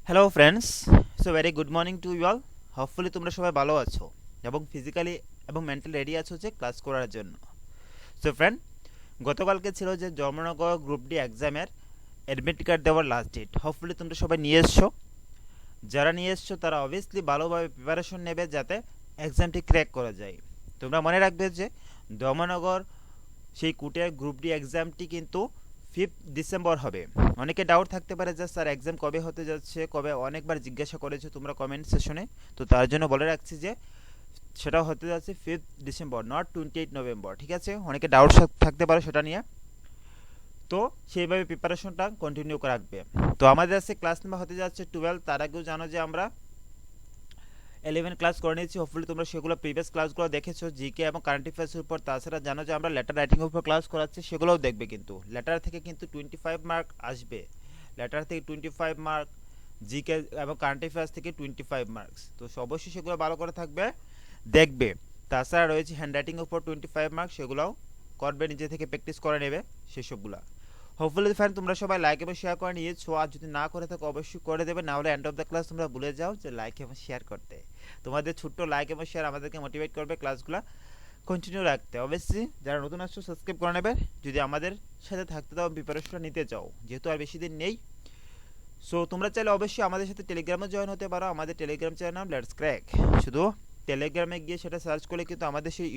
Hello friends, so very good morning to you all. Hopefully তোমরা সবাই ভালো আছো এবং ফিজিক্যালি এবং মেন্টালি রেডি আছো যে ক্লাস করার জন্য। সো ফ্রেন্ড, গতকালকে ছিল যে জন্মনগর গ্রুপ ডি এক্সামের অ্যাডমিট কার্ড দেওয়ার লাস্ট ডেট। হোপফুলি তোমরা সবাই নিয়ে এসছো। যারা নিয়ে এসছো তারা অবভিয়াসলি ভালোভাবে প্রিপারেশন নেবে যাতে এক্সামটি ক্র্যাক করা যায়। তোমরা মনে রাখবে যে ধর্মনগর সেই কুটের গ্রুপ ডি এক্সামটি কিন্তু 5 ডিসেম্বর হবে। অনেকে ডাউট থাকতে পারে যে স্যার এক্সাম কবে হতে যাচ্ছে, কবে, অনেকবার জিজ্ঞাসা করেছো তোমরা কমেন্ট সেশনে। তো তার জন্য বলে রাখছি যে সেটা হতে যাচ্ছে 5 ডিসেম্বর, নট 28 নভেম্বর। ঠিক আছে, অনেকে ডাউট থাকতে পারে সেটা নিয়ে। তো সেইভাবে প্রিপারেশনটা কন্টিনিউ রাখবে। তো আমাদের আজকে ক্লাস নাম্বার হতে যাচ্ছে 12। তার আগেও জানো যে আমরা 11 ক্লাস করে নিয়েছি। হোপফুলি তোমরা সেগুলো প্রিভিয়াস ক্লাসগুলো দেখেছো জিকে এবং কারেন্ট অ্যাফেয়ার্সের উপর। তাছাড়া জানো যে আমরা লেটার রাইটিংয়ের উপর ক্লাস করাচ্ছি, সেগুলোও দেখবে। কিন্তু লেটার থেকে কিন্তু 25 মার্ক আসবে। লেটার থেকে 25 মার্ক, জিকে এবং কারেন্ট অ্যাফেয়ার্স থেকে 25 মার্কস। তো অবশ্যই সেগুলো ভালো করে থাকবে, দেখবে। তাছাড়া রয়েছে হ্যান্ড রাইটিংয়ের উপর 25 মার্ক, সেগুলোও করবে, নিজে থেকে প্র্যাকটিস করে নেবে সেসবগুলো। হোপফুলি ফ্যান তোমরা সবাই লাইক এবং শেয়ার করে নিয়েছো, আর যদি না করে থাকো অবশ্যই করে দেবে, না হলে এন্ড অফ দ্য ক্লাস তোমরা ভুলে যাও যে লাইক এবং শেয়ার করতে। তোমাদের ছোট্ট লাইক এবং শেয়ার আমাদেরকে মোটিভেট করবে ক্লাসগুলো কন্টিনিউ রাখতে। অবশ্যই যারা নতুন আসছো সাবস্ক্রাইব করে নেবে যদি আমাদের সাথে থাকতে দাও, প্রিপারেশনটা নিতে চাও, যেহেতু আর বেশি দিন নেই। সো তোমরা চাইলে অবশ্যই আমাদের সাথে টেলিগ্রামে জয়েন হতে পারো। আমাদের টেলিগ্রাম চ্যানেল নাম লেটস ক্র্যাক। শুধু টেলিগ্রামে গিয়ে সেটা সার্চ করলে কিন্তু আমাদের সেই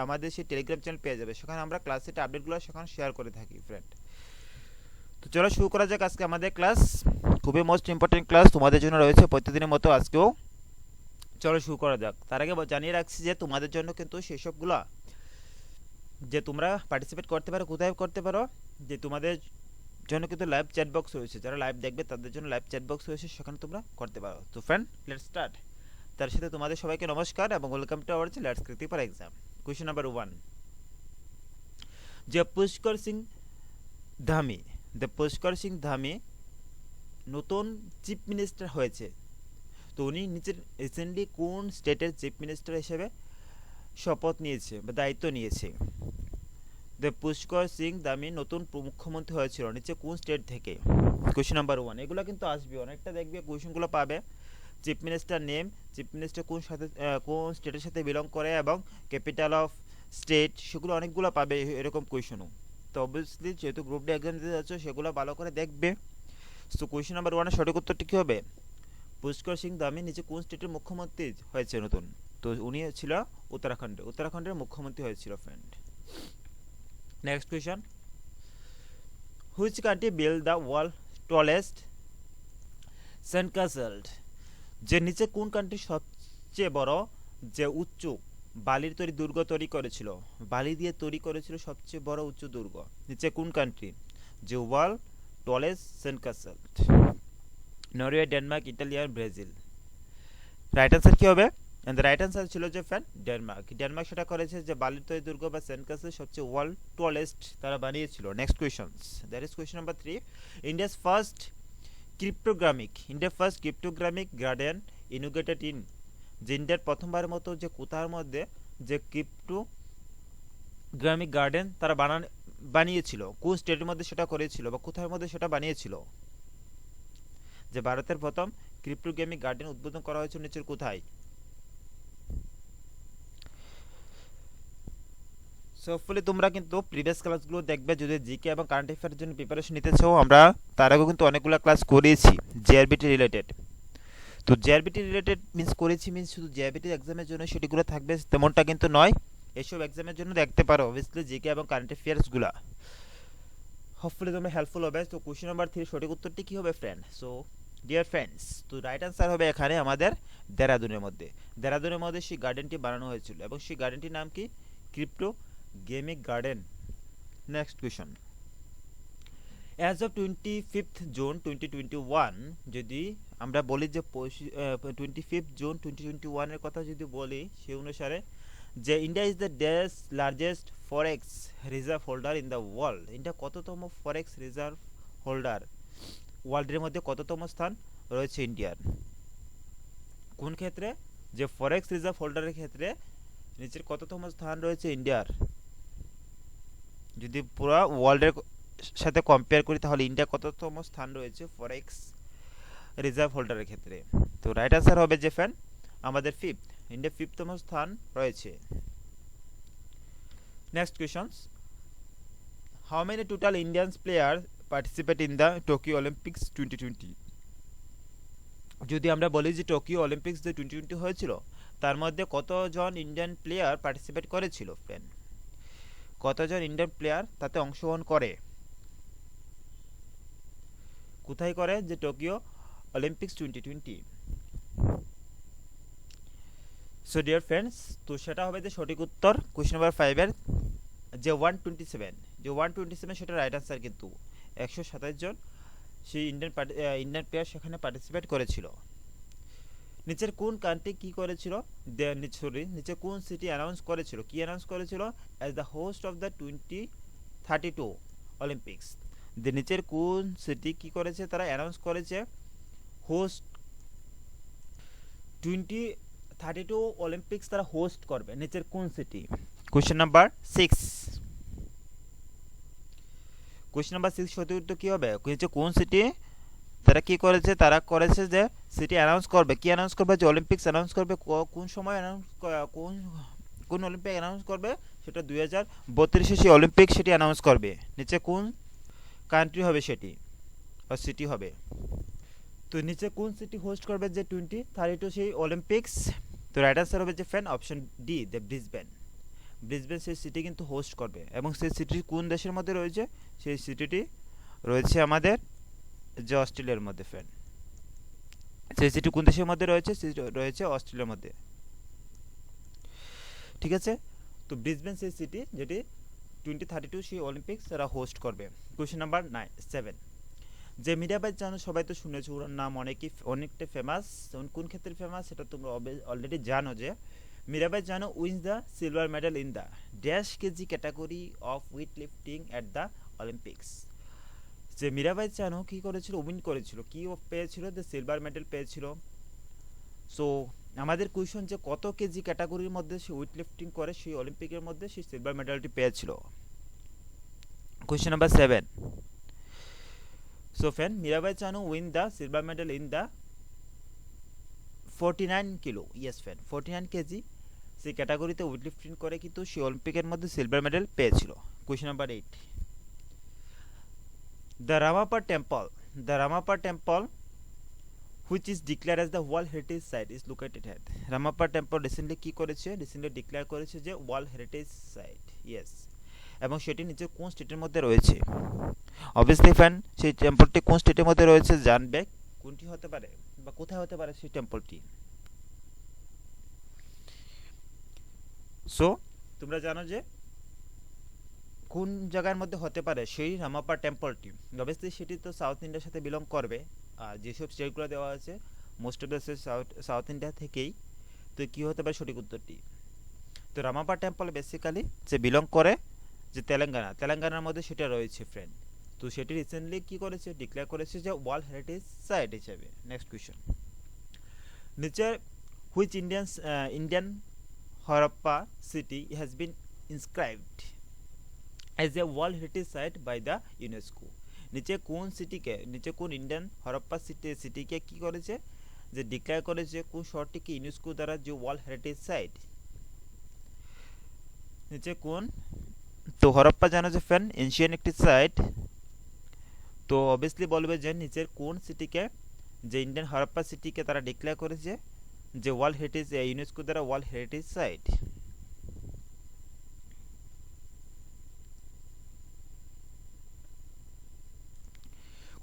আমাদের সেই টেলিগ্রাম চ্যানেল পেয়ে যাবে। সেখানে আমরা ক্লাসের আপডেটগুলো সেখানে শেয়ার করে থাকি ফ্রেন্ড। তো চলো শুরু করা যাক আজকে আমাদের ক্লাস। খুবই মোস্ট ইম্পর্টেন্ট ক্লাস তোমাদের জন্য রয়েছে প্রতিদিনের মতো আজকেও। চলো শুরু করা যাক। তার আগে জানিয়ে রাখছি যে তোমাদের জন্য কিন্তু সেসবগুলো যে তোমরা পার্টিসিপেট করতে পারো, কোথায় করতে পারো, যে তোমাদের জন্য কিন্তু লাইভ চ্যাট বক্স রয়েছে। যারা লাইভ দেখবে তাদের জন্য লাইভ চ্যাট বক্স রয়েছে, সেখানে তোমরা করতে পারো। তো ফ্রেন্ড, লেটস স্টার্ট। তার সাথে তোমাদের সবাইকে নমস্কার এবং welcome to our let's crack paper exam. Question number 1, যে পুষ্কর সিং ধামি, দ্য পুষ্কর সিং ধামি নতুন চিফ মিনিস্টার হয়েছে। তো উনি নিচের রিসেন্টলি কোন স্টেটের চিফ মিনিস্টার হিসেবে শপথ নিয়েছে বা দায়িত্ব নিয়েছে? দ্য পুষ্কর সিং ধামি নতুন মুখ্যমন্ত্রী হয়েছিল নিচে কোন স্টেট থেকে? Question number 1। এগুলো কিন্তু আসবে, অনেকটা দেখবে কোয়েশ্চেনগুলো পাবে। Chief minister name, chief minister কোন স্টেটের সাথে বিলং করে এবং ক্যাপিটাল অফ স্টেট, সেগুলো অনেকগুলো পাবে এরকম কোয়েশ্চেনও। তো অবভিয়াসলি যেহেতু গ্রুপ ডি এক্সাম দিতে যাচ্ছ সেগুলো ভালো করে দেখবে। সো কোয়েশ্চেন নাম্বার 1 এর সঠিক উত্তরটি কী হবে? পুষ্কর সিং ধামি নিচে কোন স্টেটের মুখ্যমন্ত্রী হয়েছে নতুন? তো উনি ছিল উত্তরাখণ্ডের মুখ্যমন্ত্রী হয়েছিল friend. Next question, which country build the world tallest sand castle? যে নিচে কোন কান্ট্রি সবচেয়ে বড় যে উচ্চ বালির তৈরি দুর্গ তৈরি করেছিল, বালি দিয়ে তৈরি করেছিল সবচেয়ে বড় উচ্চ দুর্গ, নিচে কোন কান্ট্রি যে world tallest sand castle? Norway, Denmark, Italy আর ব্রাজিল। রাইট আনসার কি হবে? এন্ড দ্য রাইট আনসার ছিল যে ফ্যান ডেনমার্ক। ডেনমার্ক সেটা করেছে যে বালির তৈরি দুর্গ বা স্যান্ড ক্যাসেল সবচেয়ে ওয়ার্ল্ড টলেস্ট তারা বানিয়েছিল। Next questions, that is question number 3। ইন্ডিয়ার ফার্স্ট ক্রিপ্টোগ্রামিক গার্ডেন ইনোগ্রেটেড ইন, যে ইন্ডিয়ার প্রথমবারের মতো যে কোথার মধ্যে যে ক্রিপ্টোগ্রামিক গার্ডেন তারা বানিয়েছিল, কোন স্টেটের মধ্যে সেটা করেছিল বা কোথার মধ্যে সেটা বানিয়েছিল? যে ভারতের প্রথম ক্রিপ্টোগ্রামিক গার্ডেন উদ্বোধন করা হয়েছিল নিচের কোথায়? সো হোপফুলি তোমরা কিন্তু প্রিভিয়াস ক্লাসগুলো দেখবে যদি জিকে এবং কারেন্ট অ্যাফেয়ারের জন্য প্রিপারেশন নিতে চাও। আমরা তার আগেও কিন্তু অনেকগুলো ক্লাস করিয়েছি জিআরবিটি রিলেটেড। তো জিআরবিটি রিলেটেড মিন্স শুধু জিআরবিটি এক্সামের জন্য সেটিগুলো থাকবে তেমনটা কিন্তু নয়, এসব এক্সামের জন্য দেখতে পারো অবভিয়াসলি জিকে এবং কারেন্ট অ্যাফেয়ার্সগুলো। হোপফুলি তোমরা হেল্পফুল হবে। তো কোয়েশ্চেন নাম্বার 3 সঠিক উত্তরটি কী হবে ফ্রেন্ড? সো ডিয়ার ফ্রেন্ডস, তো রাইট আনসার হবে এখানে আমাদের দেরাদুনের মধ্যে সেই গার্ডেনটি বানানো হয়েছিল এবং সেই গার্ডেনটির নাম কি? Cryptogamic garden. Next question, as of 25 June 2021, যদি আমরা বলি যে 25 জুন 2021 এর কথা যদি বলি, সে অনুসারে যে India is the largest forex reserve holder in the world. India কততম ফরেক্স রিজার্ভ হোল্ডার, ওয়ার্ল্ডের মধ্যে কততম স্থান রয়েছে ইন্ডিয়ার? কোন ক্ষেত্রে? যে ফরেক্স রিজার্ভ হোল্ডারের ক্ষেত্রে নিচের কততম স্থান রয়েছে ইন্ডিয়ার? যদি পুরো ওয়ার্ল্ডের সাথে কম্পেয়ার করি তাহলে ইন্ডিয়া কততম স্থান রয়েছে ফরেক্স রিজার্ভ হোল্ডারের ক্ষেত্রে। তো রাইট আনসার হবে যে ফ্যান আমাদের ফিফথ, ইন্ডিয়া ফিফথতম স্থান রয়েছে। Next questions, how many total Indian player participate in the Tokyo Olympics 2020? যদি আমরা বলি যে টোকিও অলিম্পিক্স যে 2020 হয়েছিল তার মধ্যে কতজন ইন্ডিয়ান প্লেয়ার পার্টিসিপেট করেছিল ফ্রেন্ড, কতজন ইন্ডিয়ান প্লেয়ার তাতে অংশগ্রহণ করে, কোথায় করে যে Tokyo Olympics 2020? So dear friends, তো সেটা হবে যে সঠিক উত্তর কোয়েশ্চেন নাম্বার 5 এর যে 127, যে 127 সেটা রাইট আনসার, কিন্তু 127 জন সেই ইন্ডিয়ান প্লেয়ার সেখানে পার্টিসিপেট করেছিল। নিচের কোন কান্ট্রি কি করেছিল, নিচে কোন সিটি অ্যানাউন্স করেছিল, কি অ্যানাউন্স করেছিল as the host of the 2032 Olympics? যে নিচের কোন সিটি কি করেছে, তারা অ্যানাউন্স করেছে হোস্ট 2032 অলিম্পিক্স তারা হোস্ট করবে, নিচের কোন city? Question number 6, question number 6 সঠিক উত্তর কি হবে, নিচে কোন সিটি তারা কি করেছে, তারা করেছে যে সিটি অ্যানাউন্স করবে, কি অ্যানাউন্স করবে, যে অলিম্পিক্স অ্যানাউন্স করবে, কোন সময় অ্যানাউন্স, কোন কোন অলিম্পিক অ্যানাউন্স করবে, সেটা 2032 সেই অলিম্পিক সেটি অ্যানাউন্স করবে, নিচে কোন কান্ট্রি হবে সেটি বা সিটি হবে? তো নিচে কোন সিটি হোস্ট করবে যে 2032 সেই অলিম্পিক্স? তো রাইট আনসার হবে যে fan option D, the Brisbane. Brisbane সেই সিটি কিন্তু হোস্ট করবে, এবং সেই সিটি কোন দেশের মধ্যে রয়েছে, সেই সিটিটি রয়েছে আমাদের যে অস্ট্রেলিয়ার মধ্যে ফ্যান। সেই সিটি কোন দেশের মধ্যে রয়েছে, রয়েছে অস্ট্রেলিয়ার মধ্যে, ঠিক আছে? তো ব্রিসবেন সেই সিটি যেটি 2032 সেই অলিম্পিক্স তারা হোস্ট করবে। কোয়েশ্চেন নাম্বার 7, যে মীরাবাই চানু সবাই তো শুনেছো, ওর নাম অনেকটা ফেমাস, কোন ক্ষেত্রে ফেমাস সেটা তোমরা অলরেডি জানো, যে Mirabai Chanu wins the silver medal in the dash KG category of weightlifting at the Olympics? যে মীরাবাই চানু কি করেছিল, উইন করেছিল, কি পেয়েছিল, যে সিলভার মেডেল পেয়েছিল। সো আমাদের কোয়েশন যে কত কেজি ক্যাটাগরির মধ্যে সে ওয়েট লিফটিং করে সেই অলিম্পিকের মধ্যে সেই সিলভার মেডেলটি পেয়েছিল। Question number 7, so friend Mirabai Chanu win the silver medal in the 49 kilo, yes friend 49 KG সেই ক্যাটাগরিতে ওয়েট লিফটিং করে কিন্তু সে অলিম্পিকের মধ্যে সিলভার মেডেল পেয়েছিল। Question number 8, the Ramappa temple which is declared as the World Heritage Site is located at? Ramappa temple recently কি করেছে, recently declare করেছে যে ওয়ার্ল্ড হেরিটেজ সাইট, ইয়েস, এবং সেটি নিচে কোন স্টেটের মধ্যে রয়েছে? অবভিয়াসলি ফ্যান সেই টেম্পলটি কোন স্টেটের মধ্যে রয়েছে জানবে, কোনটি হতে পারে বা কোথায় হতে পারে সেই টেম্পলটি? সো তোমরা জানো যে কোন জায়গার মধ্যে হতে পারে সেই রামাপ্পা টেম্পলটি, অবভিয়াসলি সেটি তো সাউথ ইন্ডিয়ার সাথে বিলং করবে, আর যেসব স্টেটগুলো দেওয়া আছে most of the south India থেকেই, তো কি হতে পারে সঠিক উত্তরটি? তো রামাপ্পা টেম্পল বেসিক্যালি যে বিলং করে যে তেলেঙ্গানার মধ্যে সেটা রয়েছে ফ্রেন্ড। তো সেটি রিসেন্টলি কি করেছে, ডিক্লেয়ার করেছে যে ওয়ার্ল্ড হেরিটেজ সাইট হিসেবে। নেক্সট কোয়েশ্চন, নিচের which Indian Harappa city has been inscribed as a world heritage site by the UNESCO? নিচে কোন ইন্ডিয়ান হরপ্পা সিটিকে কি করেছে, যে ডিক্লেয়ার করেছে, কোন শহরটিকে ইউনেস্কো দ্বারা যে ওয়ার্ল্ড হেরিটেজ সাইট? নিচে কোন, তো হরপ্পা জানো যে ফ্রেন্ড এনশিয়ান একটি সাইট, তো অবভিয়াসলি বলবে যে নিচের কোন সিটিকে, যে ইন্ডিয়ান হরপ্পা সিটিকে তারা ডিক্লেয়ার করেছে যে ওয়ার্ল্ড হেরিটেজ, ইউনেস্কো দ্বারা world heritage site.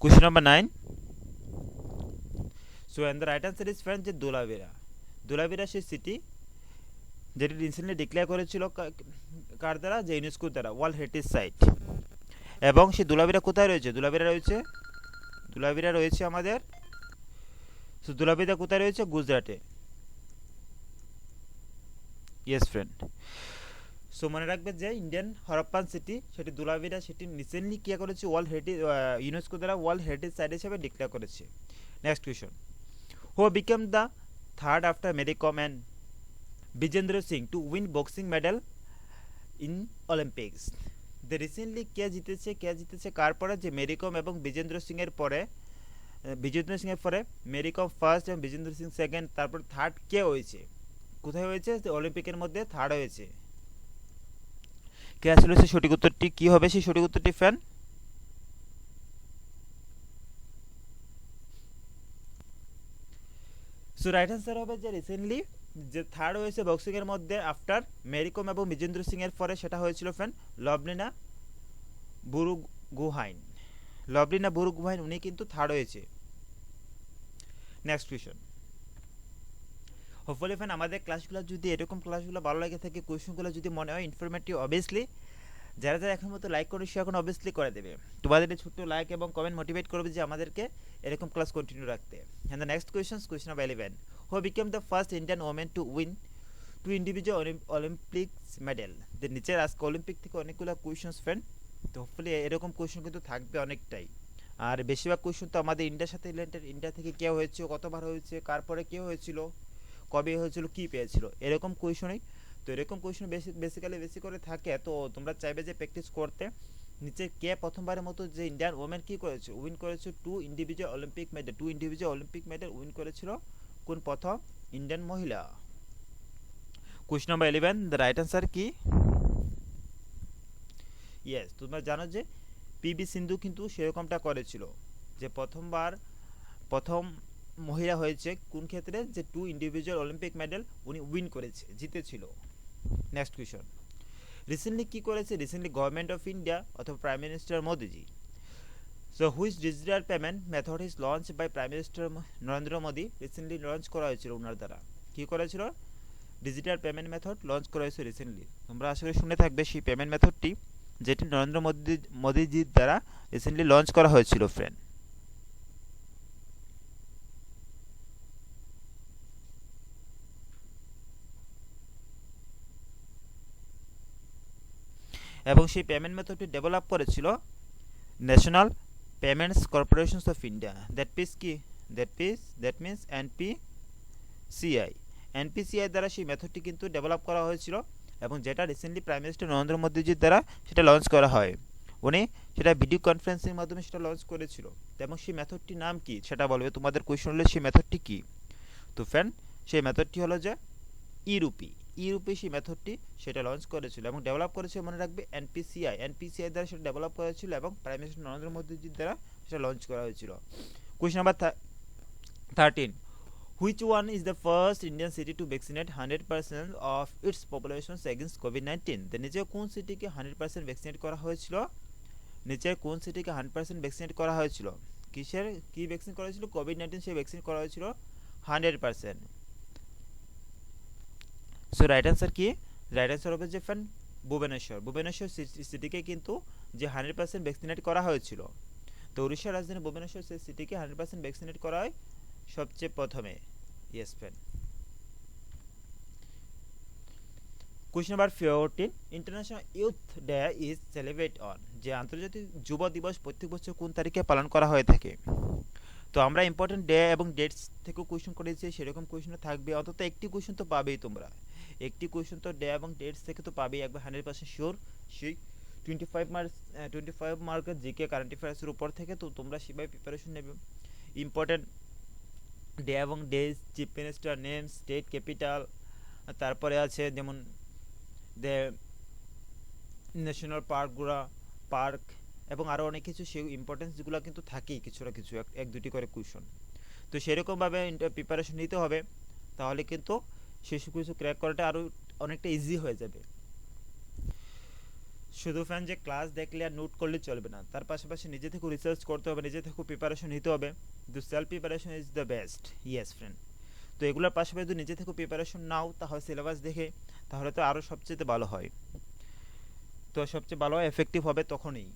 Question number 9, so and the right answer is friend যে ধুলাভিরা সেই সিটি যেটি রিসেন্টলি ডিক্লেয়ার করেছিল কার দ্বারা, যে ইউনেস্কো দ্বারা ওয়ার্ল্ড হেরিটেজ সাইট। এবং সেই ধুলাভিরা কোথায় রয়েছে, ধুলাভিরা রয়েছে আমাদের, সো ধুলাভিরা কোথায় রয়েছে, গুজরাটে, ইয়েস ফ্রেন্ড। সো মনে রাখবে যে ইন্ডিয়ান হরপ্পান সিটি সেটি ধুলাভিরা সেটি রিসেন্টলি কি করেছে, ওয়ার্ল্ড হেরিটেজ, ইউনেস্কো দ্বারা ওয়ার্ল্ড হেরিটেজ সাইট হিসেবে ডিক্লেয়ার করেছে। Next question, who become the third after Mary Kom and Vijender Singh to win boxing medal in Olympics? Recently কে জিতেছে কার পরে, যে মেরি কম এবং বিজেন্দ্র সিং এর পরে বিজেন্দ্র সিং এর পরে মেরি কম ফার্স্ট এবং বিজেন্দ্র সিং সেকেন্ড, তারপর থার্ড কে হয়েছে, কোথায় হয়েছে, অলিম্পিকের মধ্যে থার্ড হয়েছে। কে আসলে সে সঠিক উত্তরটি কি হবে, সেই সঠিক উত্তরটি ফ্যান? সো রাইট অ্যান্সার হবে যে রিসেন্টলি যে থার্ড হয়েছে বক্সিং এর মধ্যে আফটার মেরিকম এবং বিজেন্দ্র সিং এর পরে সেটা হয়েছিল ফ্যান লভলিনা বুরুগুহাইন। লভলিনা বুরুগুহাইন উনি কিন্তু থার্ড হয়েছে। Next question. হোপফুলি ফ্যান আমাদের ক্লাসগুলো যদি এরকম ক্লাসগুলো ভালো লাগে থাকে, কোয়েশ্চনগুলো যদি মনে হয় ইনফরমেটিভ, অবভিয়াসলি যারা যারা এখন মতো লাইক করে শেয়ার এখন অবভিয়াসলি করে দেবে। তোমাদের এই ছোট্ট লাইক এবং কমেন্ট মোটিভেট করবে যে আমাদেরকে এরকম ক্লাস কন্টিনিউ রাখতে। And the next question, question number 11, who became the first Indian women to win two individual Olympics medal. দের নিচের আজকে অলিম্পিক থেকে অনেকগুলো কোয়েশ্চনস ফ্রেন্ড, তো হোপফুলি এরকম কোয়েশ্চন কিন্তু থাকবে অনেকটাই। আর বেশিরভাগ কোয়েশ্চন তো আমাদের ইন্ডিয়ার সাথে রিলেটেড, ইন্ডিয়া থেকে কে হয়েছে, কতবার হয়েছে, কার পরে কে হয়েছিল, কবে হয়েছিল, কি পেয়েছিল, এরকম কোয়েশনই। তো এরকম কোয়েশন বেসিক্যালি বেশি করে থাকে, তো তোমরা চাইবে যে প্র্যাকটিস করতে। নিচে কে প্রথমবারের মতো যে ইন্ডিয়ান ওমেন কি করেছে, উইন করেছে two individual Olympic medal win করেছিল কোন প্রথম ইন্ডিয়ান মহিলা। Question number 11, the right answer কি? ইয়েস, তোমরা জানো যে পিবি সিন্ধু কিন্তু সেরকমটা করেছিল, যে প্রথম মহিলা হয়েছে কোন ক্ষেত্রে, যে টু ইন্ডিভিজুয়াল অলিম্পিক মেডেল উনি উইন করেছে, জিতেছিল। নেক্সট কোয়েশ্চন, রিসেন্টলি কি করেছে, রিসেন্টলি গভর্নমেন্ট অফ ইন্ডিয়া অথবা prime minister Modiji, so which digital payment method is launch by prime minister Narendra Modi, recently launch করা হয়েছিল ওনার দ্বারা, কি করেছিল, ডিজিটাল পেমেন্ট মেথড লঞ্চ করা হয়েছে রিসেন্টলি। তোমরা আসলে শুনে থাকবে সেই পেমেন্ট মেথডটি, যেটি নরেন্দ্র মোদিজির দ্বারা রিসেন্টলি লঞ্চ করা হয়েছিল ফ্রেন্ড। এবং সেই পেমেন্ট মেথডটি ডেভেলপ করেছিল national payments corporations of India, that means NPCI. NPCI দ্বারা সেই মেথডটি কিন্তু ডেভেলপ করা হয়েছিল, এবং যেটা রিসেন্টলি প্রাইম মিনিস্টার নরেন্দ্র মোদীজির দ্বারা সেটা লঞ্চ করা হয়। উনি সেটা ভিডিও কনফারেন্সিং মাধ্যমে সেটা লঞ্চ করেছিল, এবং সেই মেথডটির নাম কি সেটা বলবে। তোমাদের কোয়েশ্চন হলো সেই মেথডটি কি। তো ফ্রেন্ড, সেই মেথডটি হলো যে ইউরোপে সেই মেথডটি সেটা লঞ্চ করেছিল এবং ডেভেলপ করেছিল, মনে রাখবে এনপিসিআই দ্বারা সেটা ডেভেলপ করেছিল এবং প্রাইম মিনিস্টার নরেন্দ্র মোদীজির দ্বারা সেটা লঞ্চ করা হয়েছিল। Question number 13, which one is the first Indian city to vaccinate 100% of its population against কোভিড-19? নিচের কোন সিটিকে 100% ভ্যাকসিনেট করা হয়েছিল, নিচের কোন সিটিকে 100% ভ্যাকসিনেট করা হয়েছিল, কি ভ্যাকসিন করা হয়েছিল, কোভিড-19 সেই ভ্যাকসিন করা হয়েছিল 100%। সো রাইট অ্যান্সার কি, রাইট অ্যান্সার হবে যে ফ্রেন্ড ভুবনেশ্বর সিটিকে কিন্তু যে 100% ভ্যাকসিনেট করা হয়েছিল। তো উড়িষ্যার রাজধানী ভুবনেশ্বর সেই সিটিকে 100% ভ্যাকসিনেট করা হয় সবচেয়ে প্রথমে। Yes friend. Question number 14, international youth day is celebrate on, যে আন্তর্জাতিক যুব দিবস প্রত্যেক বছর কোন তারিখে পালন করা হয়ে থাকে। তো আমরা ইম্পর্টেন্ট ডে এবং ডেটস থেকে কোয়েশ্চন করেছি, সেরকম কোয়েশ্চন থাকবে, অন্তত একটি কোয়েশ্চন তো পাবেই তোমরা, একটি কোয়েশ্চন তো ডে এবং ডেটস থেকে তো পাবেই একবার 100% শিওর। সেই 25 মার্কের জিকে কারেন্ট অ্যাফেয়ার্সের উপর থেকে, তো তোমরা সেভাবে প্রিপারেশন নেবে। ইম্পর্টেন্ট ডে এবং days, chief minister name, state capital, তারপরে আছে যেমন ন্যাশনাল পার্ক এবং আরও অনেক কিছু, সেই ইম্পর্টেন্সগুলো কিন্তু থাকেই কিছুটা কিছু, এক দুটি করে কোয়েশন। তো সেরকমভাবে প্রিপারেশন নিতে হবে, তাহলে কিন্তু সেই কিছু ক্র্যাক করাটা আরও অনেকটা ইজি হয়ে যাবে। শুধু ফ্যান যে ক্লাস দেখলে আর নোট করলে চলবে না, তার পাশাপাশি নিজে থেকে রিসার্চ করতে হবে, নিজে থেকে প্রিপারেশন নিতে হবে। The self preparation is the best. Yes friend. তো এগুলোর পাশাপাশি যদি নিজে থেকে প্রিপারেশন নাও, তাহলে সিলেবাস দেখে, তাহলে তো আরও সবচেয়ে ভালো হয়, তো সবচেয়ে ভালো এফেক্টিভ হবে তখনই।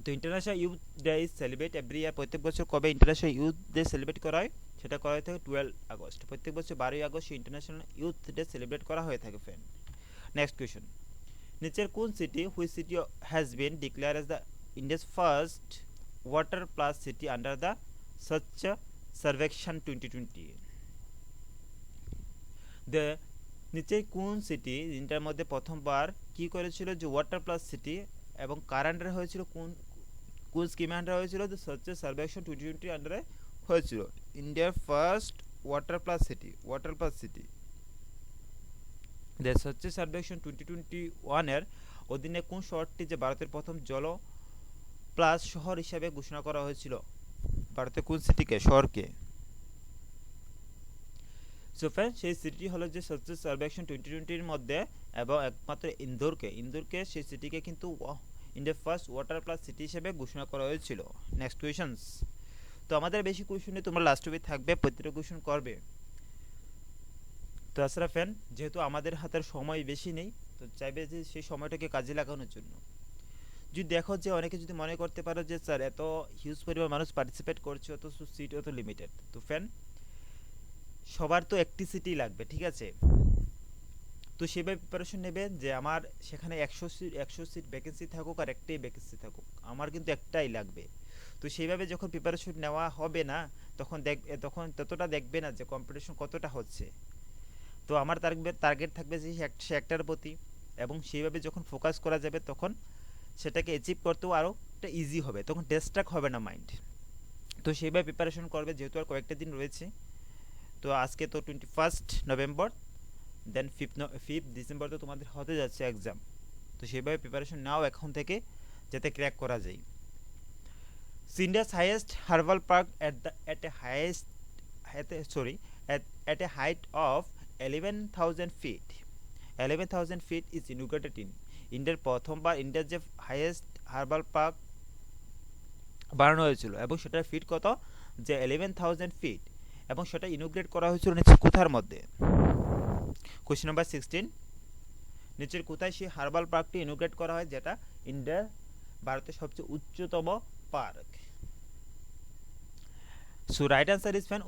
তো international youth day is celebrate every year, প্রত্যেক বছর কবে ইন্টারন্যাশনাল ইউথ ডে সেলিব্রেট করা হয়, সেটা করা হয়ে থাকে 12 আগস্ট। প্রত্যেক বছর 12 August international youth day celebrate করা হয়ে থাকে ফ্রেন্ড। নেক্সট কোয়েশ্চন, নিচের কোন city which city has bin declare as the India's first water plus city under the স্বচ্ছ সার্ভেক্ষণ 2020? দ্য নিচের কোন সিটি ইন্ডিয়ার মধ্যে প্রথমবার কি করেছিল, যে ওয়াটার প্লাস সিটি, এবং কার আন্ডারে হয়েছিল, কোন স্কিমের আন্ডারে হয়েছিল? দ্য স্বচ্ছ সার্ভেক্ষণ 2020 আন্ডারে হয়েছিল। ইন্ডিয়ার first water plus city the স্বচ্ছ সার্ভেক্ষণ 2021 এর অধীনে কোন শহরটি যে ভারতের প্রথম জল প্লাস শহর হিসাবে ঘোষণা করা হয়েছিল? ভারতের কোন সিটিকে, শহরকে? সো ফ্রেন্ড, সেই সিটি হলো যে স্বচ্ছ সার্ভেক্ষণ 2020 এর মধ্যে, এবং একমাত্র ইন্দোরকে সেই সিটিকে কিন্তু ইন্ডিয়ার ফার্স্ট ওয়াটার প্লাস সিটি হিসেবে ঘোষণা করা হয়েছিল। Next questions. তো আমাদের বেশি কোয়েশনে তোমরা লাস্ট অবধি থাকবে, প্রতিটা কোয়েশন করবে। তো আসলে ফ্রেন্ড, যেহেতু আমাদের হাতের সময় বেশি নেই, তো চাইবে যে সেই সময়টাকে কাজে লাগানোর জন্য। যদি দেখো যে অনেকে যদি মনে করতে পারো যে স্যার এত হিউজ পরিমাণ মানুষ পার্টিসিপেট করছে, অত সিট অত লিমিটেড, তো ফ্রেন্ড সবার তো একটি সিটি লাগবে, ঠিক আছে? তো সেভাবে প্রিপারেশন নেবে যে আমার সেখানে 100 সিট ভ্যাকেন্সি থাকুক আর একটাই ভ্যাকেন্সি থাকুক, আমার কিন্তু একটাই লাগবে। তো সেইভাবে যখন প্রিপারেশন নেওয়া হবে না, তখন ততটা দেখবে না যে কম্পিটিশন কতটা হচ্ছে। তো আমার টার্গেট থাকবে যে সে একটার প্রতি, এবং সেইভাবে যখন ফোকাস করা যাবে তখন সেটাকে অ্যাচিভ করতেও আরও একটা ইজি হবে, তখন ডিস্ট্রাক্ট হবে না মাইন্ড। তো সেইভাবে প্রিপারেশন করবে, যেহেতু আর কয়েকটা দিন রয়েছে। তো আজকে তো 21 নভেম্বর, দেন 5 ডিসেম্বর তো তোমাদের হতে যাচ্ছে এক্সাম। তো সেভাবে প্রিপারেশন নাও এখন থেকে, যাতে ক্র্যাক করা যায়। India's highest herbal park at a height of 11,000 feet 11,000 feet is inaugurated in ইন্ডিয়ার প্রথমবার ইন্ডিয়ার যে হাইয়েস্ট হার্বাল পার্ক বানানো হয়েছিল, এবং সেটার ফিট কত, যে 11,000 ফিট, এবং সেটা ইনোগ্রেট করা হয়েছিল নিচের কোথার মধ্যে? কোয়েশ্চেন নাম্বার 16, নিচের কোথায় সেই হার্বাল পার্কটি ইনোগ্রেট করা হয়, যেটা ইন্ডিয়ার ভারতের সবচেয়ে উচ্চতম park? So right answer is fan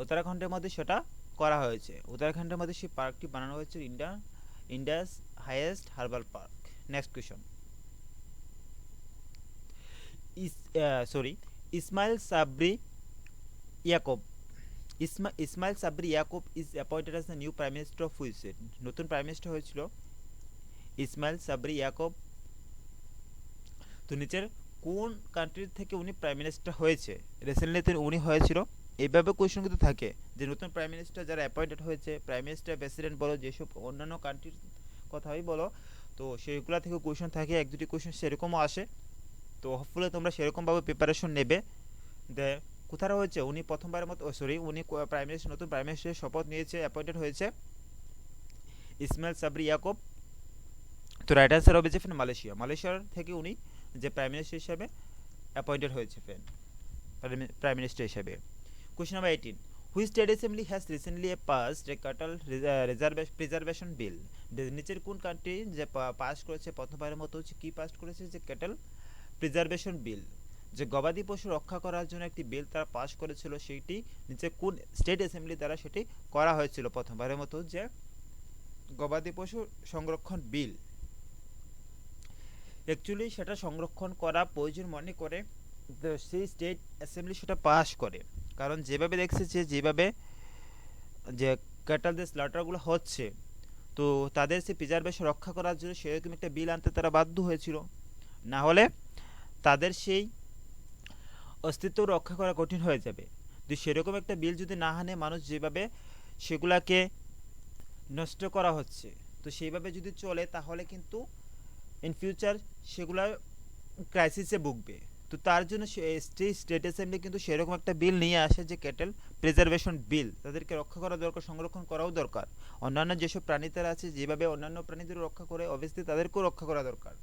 উত্তরাখণ্ডের মধ্যে সেটা করা হয়েছে। উত্তরাখণ্ডের মধ্যে সেই পার্কটি বানানো হয়েছে, India's highest herbal park. Next question. Ismail Sabri Yaakob is appointed as the new prime minister of which state? নতুন প্রাইম মিনিস্টার হয়েছিল ইসমাইল সাবরি ইয়াকুব। তো নিচের কোন কান্ট্রি থেকে উনি প্রাইম মিনিস্টার হয়েছে? রিসেন্টলি উনি হয়েছিল। এইভাবে কোয়েশ্চন কিন্তু থাকে যে নতুন প্রাইম মিনিস্টার যারা অ্যাপয়েন্টেড হয়েছে, প্রাইম মিনিস্টার, প্রেসিডেন্ট বলো, যেসব অন্যান্য কান্ট্রির কথাই বলো, তো সেইগুলো থেকে কোয়েশ্চন থাকে, এক দুটি কোয়েশ্চন সেরকমও আসে। তো হোপফুলি তোমরা সেরকমভাবে প্রিপারেশন নেবে। কোথায় হয়েছে উনি প্রথমবারের মতো, উনি প্রাইম মিনিস্টার, নতুন প্রাইম মিনিস্টারের শপথ নিয়েছে, অ্যাপয়েন্টেড হয়েছে ইসমাইল সাবরি ইয়াকুব। তো রাইট আনসার হবে যে মালয়েশিয়ার থেকে উনি যে প্রাইম মিনিস্টার হিসাবে অ্যাপয়েন্টেড হয়েছে প্রাইম মিনিস্টার হিসাবে। Question number 18, which state assembly has recently passed a cattle preservation bill? নিচের কোন কান্ট্রি যে পাস করেছে প্রথমবারের মতো, হচ্ছে কি পাস করেছে, যে ক্যাটল প্রিজার্ভেশন বিল, যে গবাদি পশু রক্ষা করার জন্য একটি বিল তারা পাস করেছিল, সেইটি নিচে কোন স্টেট অ্যাসেম্বলি দ্বারা সেটি করা হয়েছিল প্রথমবারের মতো, যে গবাদি পশু সংরক্ষণ বিল? অ্যাকচুয়ালি সেটা সংরক্ষণ করা প্রয়োজন মনে করে সেই স্টেট অ্যাসেম্বলি সেটা পাস করে, কারণ যেভাবে দেখছে যেভাবে যে ক্যাটলদের স্লাটারগুলো হচ্ছে, তো তাদের সেই প্রিজার্ভেশন রক্ষা করার জন্য সেরকম একটা বিল আনতে তারা বাধ্য হয়েছিল, না হলে তাদের সেই অস্তিত্ব রক্ষা করা কঠিন হয়ে যাবে। তো সেরকম একটা বিল যদি না আনে, মানুষ যেভাবে সেগুলাকে নষ্ট করা হচ্ছে, তো সেইভাবে যদি চলে, তাহলে কিন্তু ইন ফিউচার সেগুলা ক্রাইসিসে ভুগবে। তো তার জন্য স্টেট অ্যাসেম্বলি কিন্তু সেরকম একটা বিল নিয়ে আসে, যে ক্যাটেল প্রিজার্ভেশন বিল, তাদেরকে রক্ষা করা দরকার, সংরক্ষণ করাও দরকার। অন্যান্য যেসব প্রাণীদের আছে, যেভাবে অন্যান্য প্রাণীদের রক্ষা করে, অবভিয়াসলি তাদেরকেও রক্ষা করা দরকার,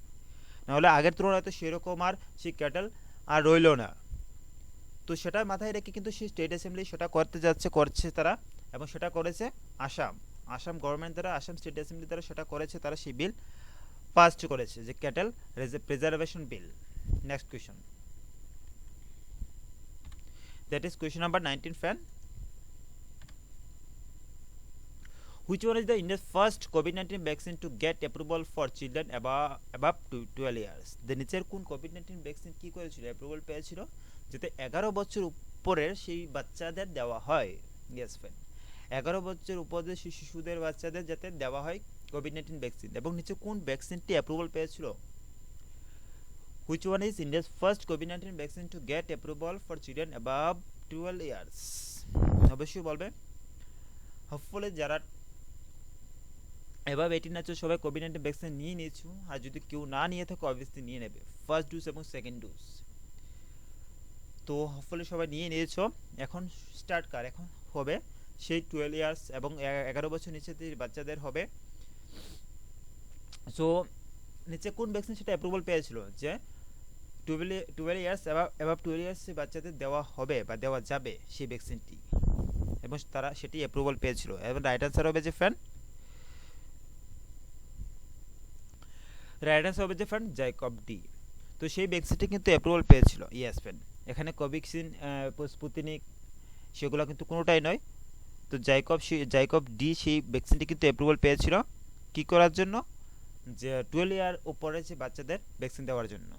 নাহলে আগের তুলনায় তো সেরকম আর সেই ক্যাটেল আর রইল না। তো সেটা মাথায় রেখে কিন্তু সেই স্টেট অ্যাসেম্বলি সেটা করছে তারা, এবং সেটা করেছে আসাম গভর্নমেন্ট দ্বারা, আসাম স্টেট অ্যাসেম্বলি দ্বারা সেটা করেছে, তারা সেই বিল পাস করেছে, যে cattle preservation bill. Next question, that is question number 19 fan. Which one is the India's first COVID-19 vaccine to get approval for children above 12 years? The নিচের কোন COVID-19 ভ্যাকসিন কি করেছিল, অ্যাপ্রুভাল পেয়েছিল, যাতে 11 বছর উপরের সেই বাচ্চাদের দেওয়া হয়? ইয়েস ফ্রেন্ড, 11 বছর উপরের শিশুদের বাচ্চাদের যাতে দেওয়া হয় কোভিড-19 ভ্যাকসিন। এবং নিচে কোন ভ্যাকসিনটি অ্যাপ্রুভাল পেয়েছিল? Which one is India's first COVID-19 vaccine to get approval for children above 12 years? অবশ্যই বলবে। হোপফুলি যারা এভাবে 18 আছে সবাই কোভিড-19 ভ্যাকসিন নিয়ে নিয়েছো, আর যদি কেউ না নিয়ে থাকো অবভিয়াসলি নিয়ে নেবে ফার্স্ট ডোজ এবং সেকেন্ড ডোজ। তো হোপফুলি সবাই নিয়ে নিয়েছো। এখন স্টার্ট কার এখন হবে সেই 12 ইয়ার্স এবং 11 বছর নিচে বাচ্চাদের হবে। সো নিচে কোন ভ্যাকসিন সেটা অ্যাপ্রুভাল পেয়েছিল যে 12 ইয়ার্স অ্যাবাভ 12 ইয়ার্স বাচ্চাদের দেওয়া হবে বা দেওয়া যাবে সেই ভ্যাকসিনটি, এবং তারা সেটি অ্যাপ্রুভাল পেয়েছিল। এবং রাইট আনসার হবে যে ফ্রেন্ড, রাইট আনসার হবে যে ফ্রেন্ড জাইকব ডি। তো সেই ভ্যাকসিনটি কিন্তু অ্যাপ্রুভাল পেয়েছিল। ইয়েস ফ্রেন্ড, এখানে কোভ্যাক্সিন স্পুতনিক সেগুলো কিন্তু কোনোটাই নয়। তো জাইকব ডি সেই ভ্যাকসিনটি কিন্তু অ্যাপ্রুভাল পেয়েছিল কি করার জন্য, যে 12 ইয়ার উপরে যে বাচ্চাদের ভ্যাকসিন দেওয়ার জন্য।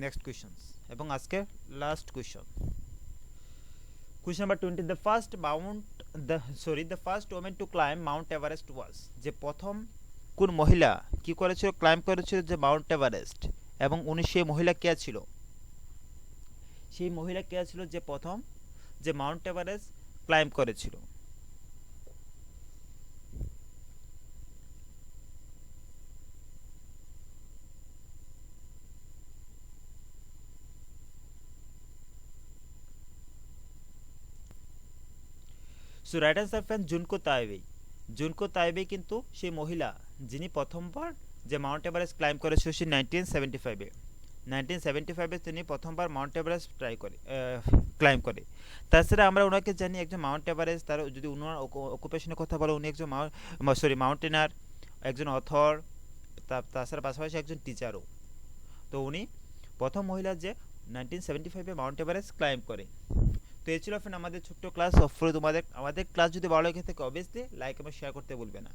নেক্সট কোয়েশ্চন এবং আজকে last question, question number 20, the first women to climb Mount Everest was, যে প্রথম কোন মহিলা কি করেছিল, ক্লাইম করেছিল যে মাউন্ট এভারেস্ট, এবং উনি সেই মহিলা কে ছিল, সেই মহিলা কে ছিল যে প্রথম যে মাউন্ট এভারেস্ট ক্লাইম করেছিল। So right answer friend Junko Tabei. Junko Tabei কিন্তু সেই মহিলা যিনি প্রথমবার যে মাউন্ট এভারেস্ট ক্লাইম করেছিল সে 1975-এ তিনি প্রথমবার মাউন্ট এভারেস্ট ক্লাইম করে। তাছাড়া আমরা ওনাকে জানি একজন মাউন্ট এভারেস্ট, তার যদি ওনার অকুপেশনের কথা বলো উনি একজন মাউন্টেনার, একজন অথর, তাছাড়া পাশাপাশি একজন টিচারও। তো উনি প্রথম মহিলা যে 1975-এ মাউন্ট এভারেস্ট ক্লাইম করে। তো এই ছিল ফ্রেন্ড আমাদের ছোট্ট ক্লাস। অফকোর্স আমাদের ক্লাস যদি ভালো লেগে থাকে অবভিয়াসলি লাইক এবং শেয়ার করতে ভুলবে না,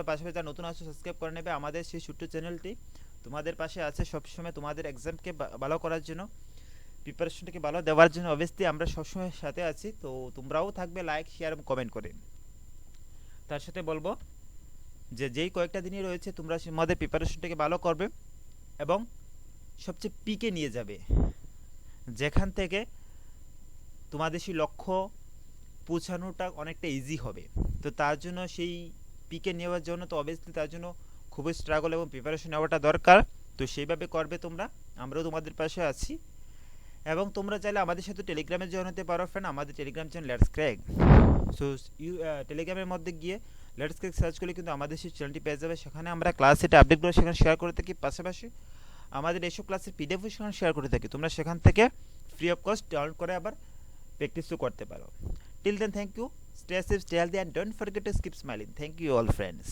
পাশাপাশি যারা নতুন আসছে সাবস্ক্রাইব করে নেবে। আমাদের সেই ছোট্ট চ্যানেলটি তোমাদের পাশে আছে সবসময়, তোমাদের এক্সামকে ভালো করার জন্য, প্রিপারেশনটাকে ভালো দেওয়ার জন্য অবভিয়াসলি আমরা সবসময় সাথে আছি। তো তোমরাও থাকবে লাইক শেয়ার এবং কমেন্ট করে। তার সাথে বলবো যে যেই কয়েকটা দিনই রয়েছে তোমরা তোমাদের প্রিপারেশনটাকে ভালো করবে এবং সবচেয়ে পিকে নিয়ে যাবে, যেখান থেকে তোমাদের সেই লক্ষ্য পৌঁছানোটা অনেকটা ইজি হবে। তো তার জন্য সেই পিকে নেওয়ার জন্য তো অবভিয়াসলি তার জন্য খুবই স্ট্রাগল এবং প্রিপারেশন নেওয়াটা দরকার। তো সেইভাবে করবে তোমরা, আমরাও তোমাদের পাশে আছি। এবং তোমরা চাইলে আমাদের সাথে টেলিগ্রামে জয়েন হতে পারো ফ্রেন্ড, আমাদের Telegram channel let's crack. So টেলিগ্রামের মধ্যে গিয়ে লেটস ক্র্যাক সার্চ করলে কিন্তু আমাদের সেই চ্যানেলটি পেয়ে যাবে। সেখানে আমরা ক্লাস সেটা আপডেটগুলো সেখানে শেয়ার করে থাকি, পাশাপাশি আমাদের এইসব ক্লাসের পিডিএফও সেখানে শেয়ার করে থাকি। তোমরা সেখান থেকে ফ্রি অফ কস্ট ডাউনলোড করে আবার প্র্যাকটিসও করতে পারো। Till then thank you, stay safe, stay healthy, and don't forget to keep smiling. Thank you all friends.